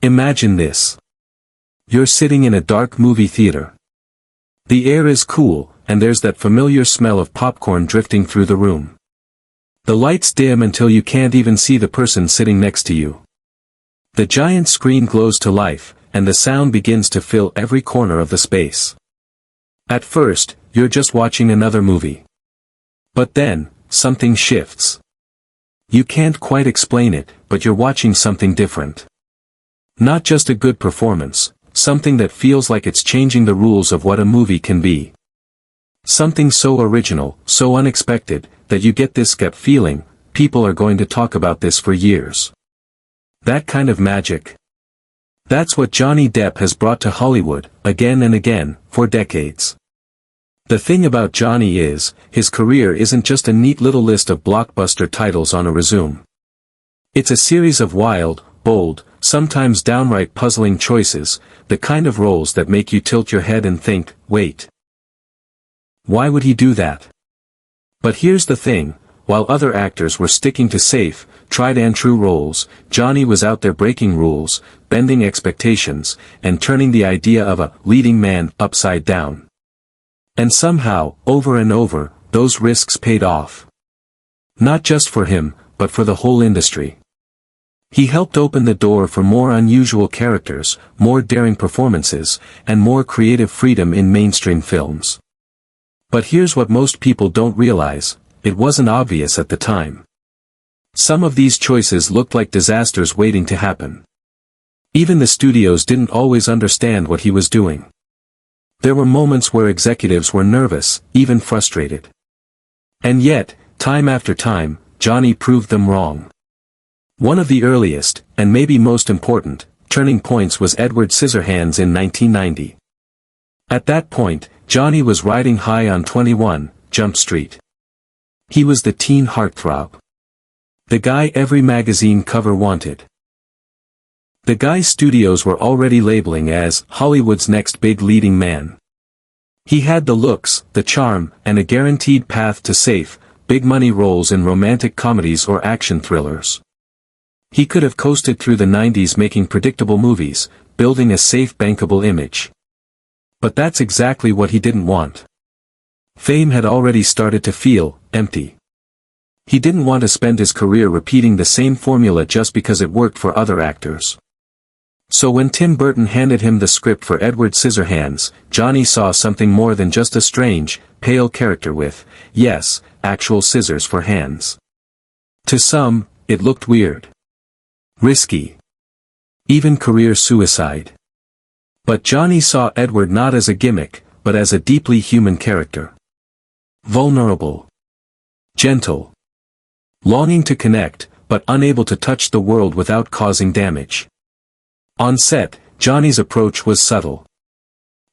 Imagine this. You're sitting in a dark movie theater. The air is cool, and there's that familiar smell of popcorn drifting through the room. The lights dim until you can't even see the person sitting next to you. The giant screen glows to life, and the sound begins to fill every corner of the space. At first, you're just watching another movie. But then, something shifts. You can't quite explain it, but you're watching something different. Not just a good performance, something that feels like it's changing the rules of what a movie can be. Something so original, so unexpected, that you get this gut feeling, people are going to talk about this for years. That kind of magic. That's what Johnny Depp has brought to Hollywood, again and again, for decades. The thing about Johnny is, his career isn't just a neat little list of blockbuster titles on a resume. It's a series of wild, bold, sometimes downright puzzling choices, the kind of roles that make you tilt your head and think, wait. Why would he do that? But here's the thing, while other actors were sticking to safe, tried and true roles, Johnny was out there breaking rules, bending expectations, and turning the idea of a leading man upside down. And somehow, over and over, those risks paid off. Not just for him, but for the whole industry. He helped open the door for more unusual characters, more daring performances, and more creative freedom in mainstream films. But here's what most people don't realize, it wasn't obvious at the time. Some of these choices looked like disasters waiting to happen. Even the studios didn't always understand what he was doing. There were moments where executives were nervous, even frustrated. And yet, time after time, Johnny proved them wrong. One of the earliest, and maybe most important, turning points was Edward Scissorhands in 1990. At that point, Johnny was riding high on 21 Jump Street. He was the teen heartthrob. The guy every magazine cover wanted. The guy studios were already labeling as Hollywood's next big leading man. He had the looks, the charm, and a guaranteed path to safe, big money roles in romantic comedies or action thrillers. He could have coasted through the 90s making predictable movies, building a safe bankable image. But that's exactly what he didn't want. Fame had already started to feel empty. He didn't want to spend his career repeating the same formula just because it worked for other actors. So when Tim Burton handed him the script for Edward Scissorhands, Johnny saw something more than just a strange, pale character with, yes, actual scissors for hands. To some, it looked weird. Risky. Even career suicide. But Johnny saw Edward not as a gimmick, but as a deeply human character. Vulnerable. Gentle. Longing to connect, but unable to touch the world without causing damage. On set, Johnny's approach was subtle.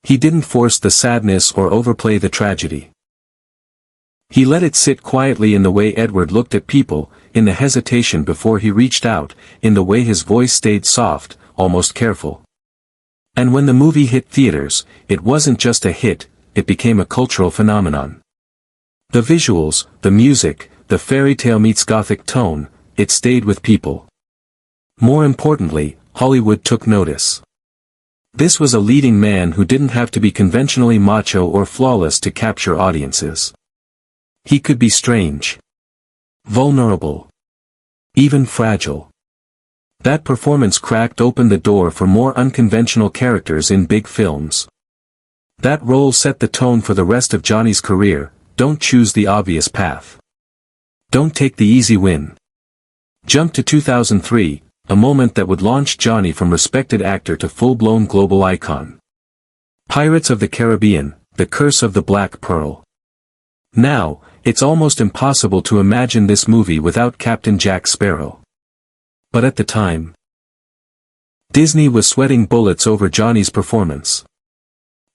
He didn't force the sadness or overplay the tragedy. He let it sit quietly in the way Edward looked at people, in the hesitation before he reached out, in the way his voice stayed soft, almost careful. And when the movie hit theaters, it wasn't just a hit, it became a cultural phenomenon. The visuals, the music, the fairy tale meets gothic tone, it stayed with people. More importantly, Hollywood took notice. This was a leading man who didn't have to be conventionally macho or flawless to capture audiences. He could be strange. Vulnerable. Even fragile. That performance cracked open the door for more unconventional characters in big films. That role set the tone for the rest of Johnny's career, don't choose the obvious path. Don't take the easy win. Jump to 2003, a moment that would launch Johnny from respected actor to full-blown global icon. Pirates of the Caribbean, The Curse of the Black Pearl. Now, it's almost impossible to imagine this movie without Captain Jack Sparrow. But at the time, Disney was sweating bullets over Johnny's performance.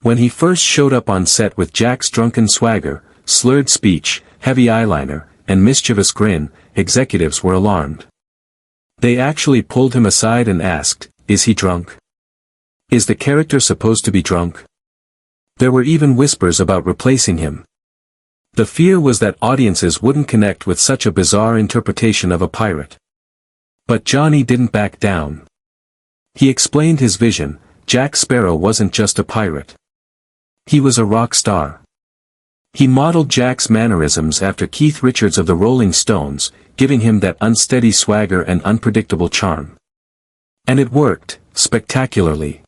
When he first showed up on set with Jack's drunken swagger, slurred speech, heavy eyeliner, and mischievous grin, executives were alarmed. They actually pulled him aside and asked, "Is he drunk? Is the character supposed to be drunk?" There were even whispers about replacing him. The fear was that audiences wouldn't connect with such a bizarre interpretation of a pirate. But Johnny didn't back down. He explained his vision: Jack Sparrow wasn't just a pirate. He was a rock star. He modeled Jack's mannerisms after Keith Richards of the Rolling Stones, giving him that unsteady swagger and unpredictable charm. And it worked, spectacularly.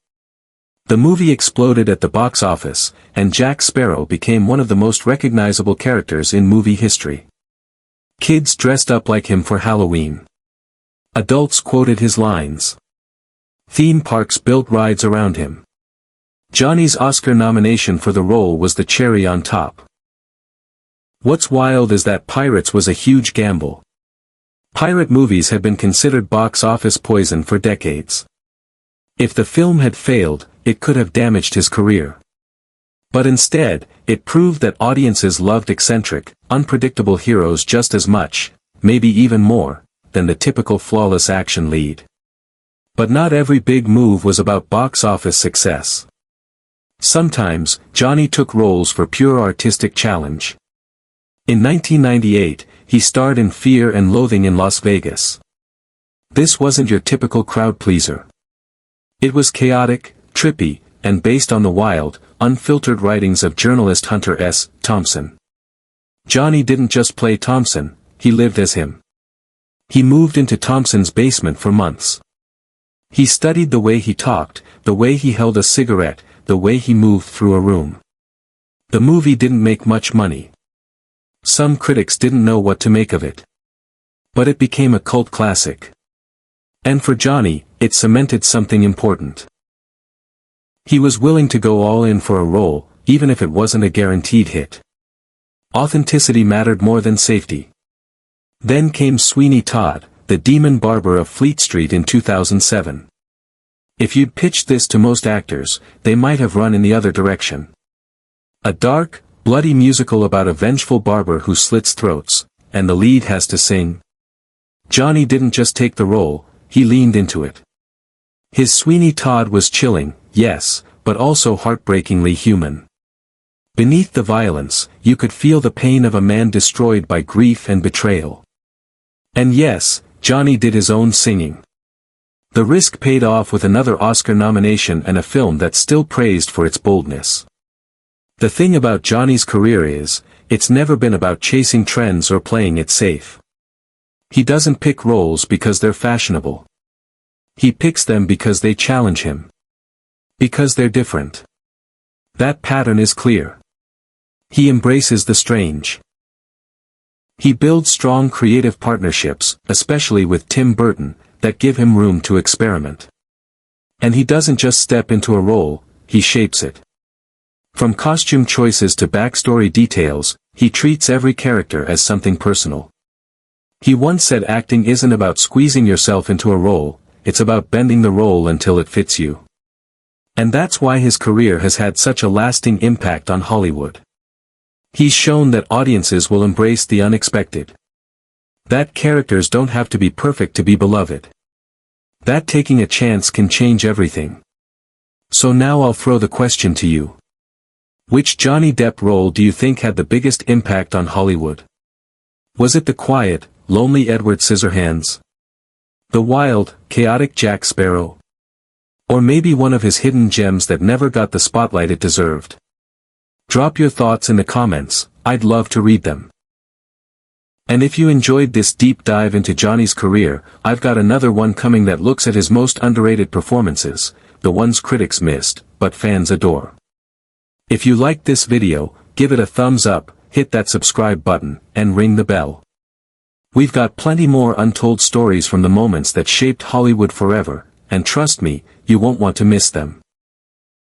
The movie exploded at the box office, and Jack Sparrow became one of the most recognizable characters in movie history. Kids dressed up like him for Halloween. Adults quoted his lines. Theme parks built rides around him. Johnny's Oscar nomination for the role was the cherry on top. What's wild is that Pirates was a huge gamble. Pirate movies had been considered box office poison for decades. If the film had failed, it could have damaged his career. But instead, it proved that audiences loved eccentric, unpredictable heroes just as much, maybe even more, than the typical flawless action lead. But not every big move was about box office success. Sometimes, Johnny took roles for pure artistic challenge. In 1998, he starred in Fear and Loathing in Las Vegas. This wasn't your typical crowd pleaser. It was chaotic, trippy, and based on the wild, unfiltered writings of journalist Hunter S. Thompson. Johnny didn't just play Thompson, he lived as him. He moved into Thompson's basement for months. He studied the way he talked, the way he held a cigarette, the way he moved through a room. The movie didn't make much money. Some critics didn't know what to make of it. But it became a cult classic. And for Johnny, it cemented something important. He was willing to go all in for a role, even if it wasn't a guaranteed hit. Authenticity mattered more than safety. Then came Sweeney Todd, the demon barber of Fleet Street in 2007. If you'd pitched this to most actors, they might have run in the other direction. A dark, bloody musical about a vengeful barber who slits throats, and the lead has to sing. Johnny didn't just take the role, he leaned into it. His Sweeney Todd was chilling, yes, but also heartbreakingly human. Beneath the violence, you could feel the pain of a man destroyed by grief and betrayal. And yes, Johnny did his own singing. The risk paid off with another Oscar nomination and a film that's still praised for its boldness. The thing about Johnny's career is, it's never been about chasing trends or playing it safe. He doesn't pick roles because they're fashionable. He picks them because they challenge him. Because they're different. That pattern is clear. He embraces the strange. He builds strong creative partnerships, especially with Tim Burton, that give him room to experiment. And he doesn't just step into a role, he shapes it. From costume choices to backstory details, he treats every character as something personal. He once said acting isn't about squeezing yourself into a role, it's about bending the role until it fits you. And that's why his career has had such a lasting impact on Hollywood. He's shown that audiences will embrace the unexpected. That characters don't have to be perfect to be beloved. That taking a chance can change everything. So now I'll throw the question to you. Which Johnny Depp role do you think had the biggest impact on Hollywood? Was it the quiet, lonely Edward Scissorhands? The wild, chaotic Jack Sparrow? Or maybe one of his hidden gems that never got the spotlight it deserved? Drop your thoughts in the comments, I'd love to read them. And if you enjoyed this deep dive into Johnny's career, I've got another one coming that looks at his most underrated performances, the ones critics missed, but fans adore. If you liked this video, give it a thumbs up, hit that subscribe button, and ring the bell. We've got plenty more untold stories from the moments that shaped Hollywood forever, and trust me, you won't want to miss them.